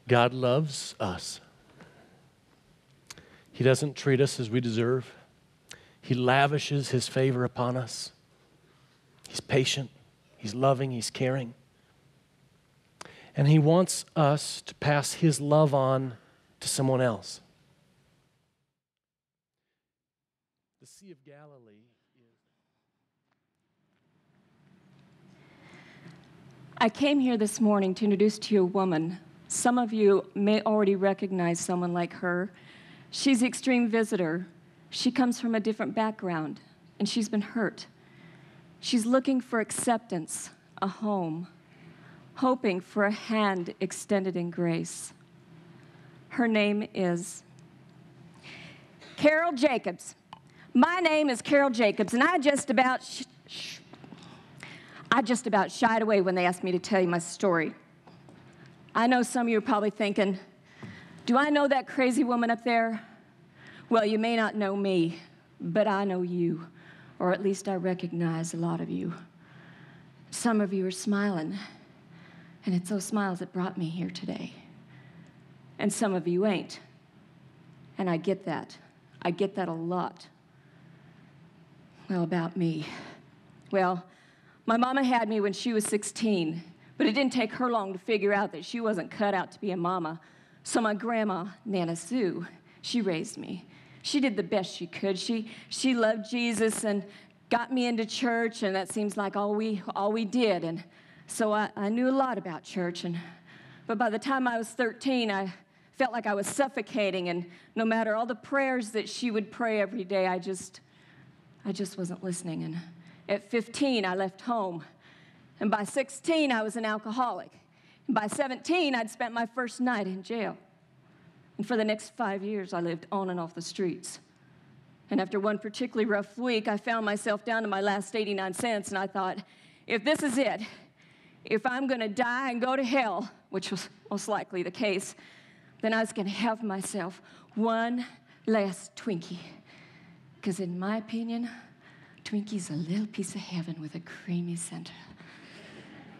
God loves us. He doesn't treat us as we deserve. He lavishes his favor upon us. He's patient. He's loving. He's caring. And he wants us to pass his love on to someone else. The Sea of Galilee is... I came here this morning to introduce to you a woman. Some of you may already recognize someone like her. She's the extreme visitor. She comes from a different background, and she's been hurt. She's looking for acceptance, a home, hoping for a hand extended in grace. Her name is Carol Jacobs. My name is Carol Jacobs, and I just about shied away when they asked me to tell you my story. I know some of you are probably thinking, do I know that crazy woman up there? Well, you may not know me, but I know you, or at least I recognize a lot of you. Some of you are smiling, and it's those smiles that brought me here today. And some of you ain't, and I get that. I get that a lot. Well, about me. Well, my mama had me when she was 16, but it didn't take her long to figure out that she wasn't cut out to be a mama. So my grandma, Nana Sue, she raised me. She did the best she could. She loved Jesus and got me into church, and that seems like all we did. And so I knew a lot about church. But by the time I was 13, I felt like I was suffocating, and no matter all the prayers that she would pray every day, I just wasn't listening. And at 15, I left home. And by 16, I was an alcoholic. And by 17, I'd spent my first night in jail. And for the next 5 years, I lived on and off the streets. And after one particularly rough week, I found myself down to my last 89 cents, and I thought, if this is it, if I'm going to die and go to hell, which was most likely the case, then I was going to have myself one last Twinkie. Because in my opinion, Twinkie's a little piece of heaven with a creamy center.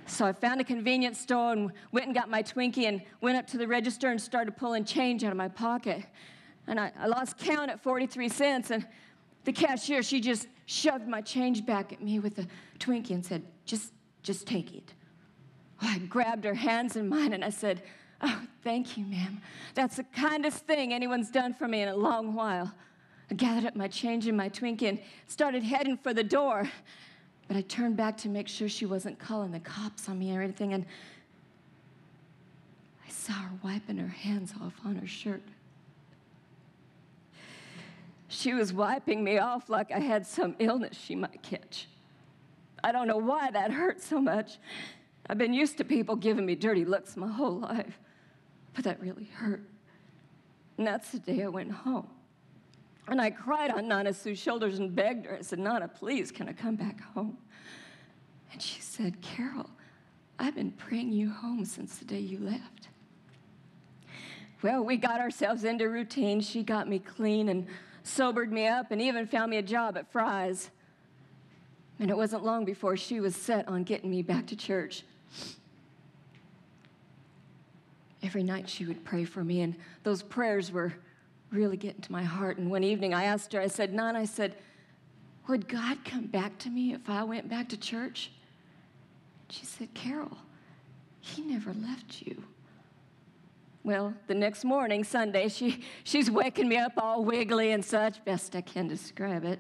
So I found a convenience store and went and got my Twinkie and went up to the register and started pulling change out of my pocket. And I lost count at 43 cents, and the cashier, she just shoved my change back at me with the Twinkie and said, just take it. Well, I grabbed her hands in mine and I said, oh, thank you, ma'am. That's the kindest thing anyone's done for me in a long while. I gathered up my change in my Twinkie and started heading for the door. But I turned back to make sure she wasn't calling the cops on me or anything, and I saw her wiping her hands off on her shirt. She was wiping me off like I had some illness she might catch. I don't know why that hurt so much. I've been used to people giving me dirty looks my whole life, but that really hurt. And that's the day I went home. And I cried on Nana Sue's shoulders and begged her. I said, Nana, please, can I come back home? And she said, Carol, I've been praying you home since the day you left. Well, we got ourselves into routine. She got me clean and sobered me up and even found me a job at Fry's. And it wasn't long before she was set on getting me back to church. Every night she would pray for me, and those prayers were really getting to my heart. And one evening I asked her, I said, Nana, I said, would God come back to me if I went back to church? She said, Carol, he never left you. Well, the next morning, Sunday, she's waking me up all wiggly and such, best I can describe it.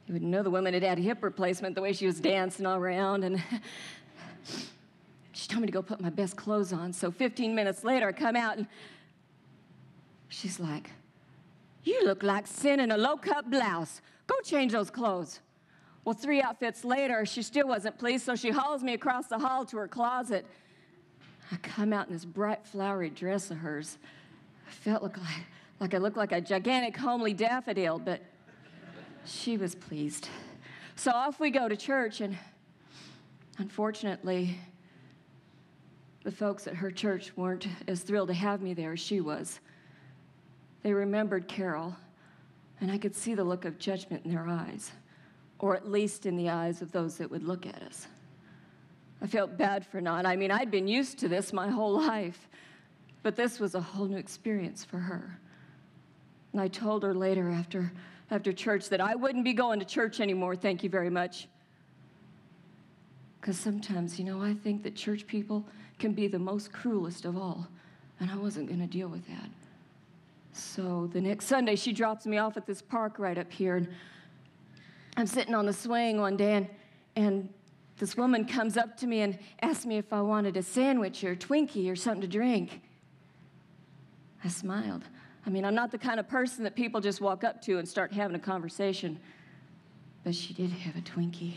You wouldn't know the woman had had a hip replacement the way she was dancing all around. And she told me to go put my best clothes on. So 15 minutes later, I come out, and she's like, you look like sin in a low-cut blouse. Go change those clothes. Well, 3 outfits later, she still wasn't pleased, so she hauls me across the hall to her closet. I come out in this bright, flowery dress of hers. I felt like I looked like a gigantic, homely daffodil, but she was pleased. So off we go to church, and unfortunately, the folks at her church weren't as thrilled to have me there as she was. They remembered Carol, and I could see the look of judgment in their eyes, or at least in the eyes of those that would look at us. I felt bad for Nana. I mean, I'd been used to this my whole life. but this was a whole new experience for her. And I told her later after church that I wouldn't be going to church anymore, thank you very much. Because sometimes, I think that church people can be the most cruelest of all, and I wasn't going to deal with that. So the next Sunday, she drops me off at this park right up here, and I'm sitting on the swing one day, and this woman comes up to me and asks me if I wanted a sandwich or a Twinkie or something to drink. I smiled. I'm not the kind of person that people just walk up to and start having a conversation, but she did have a Twinkie.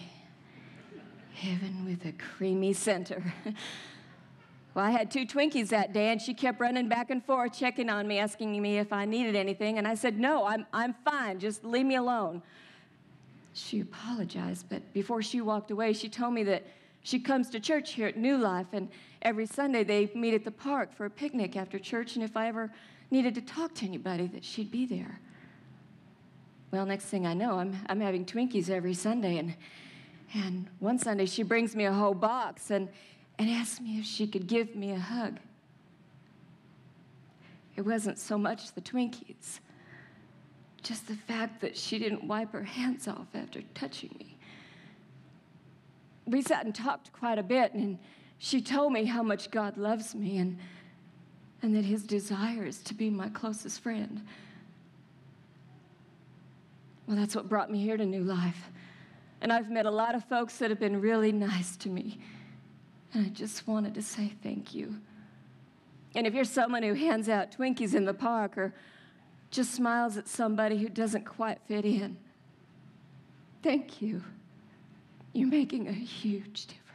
Heaven with a creamy center. Well, I had 2 Twinkies that day, and she kept running back and forth, checking on me, asking me if I needed anything, and I said, no, I'm fine, just leave me alone. She apologized, but before she walked away, she told me that she comes to church here at New Life, and every Sunday they meet at the park for a picnic after church, and if I ever needed to talk to anybody, that she'd be there. Well, next thing I know, I'm having Twinkies every Sunday, and one Sunday she brings me a whole box and asked me if she could give me a hug. It wasn't so much the Twinkies, just the fact that she didn't wipe her hands off after touching me. We sat and talked quite a bit, and she told me how much God loves me and that his desire is to be my closest friend. Well, that's what brought me here to New Life. And I've met a lot of folks that have been really nice to me. And I just wanted to say thank you. And if you're someone who hands out Twinkies in the park or just smiles at somebody who doesn't quite fit in, thank you. You're making a huge difference.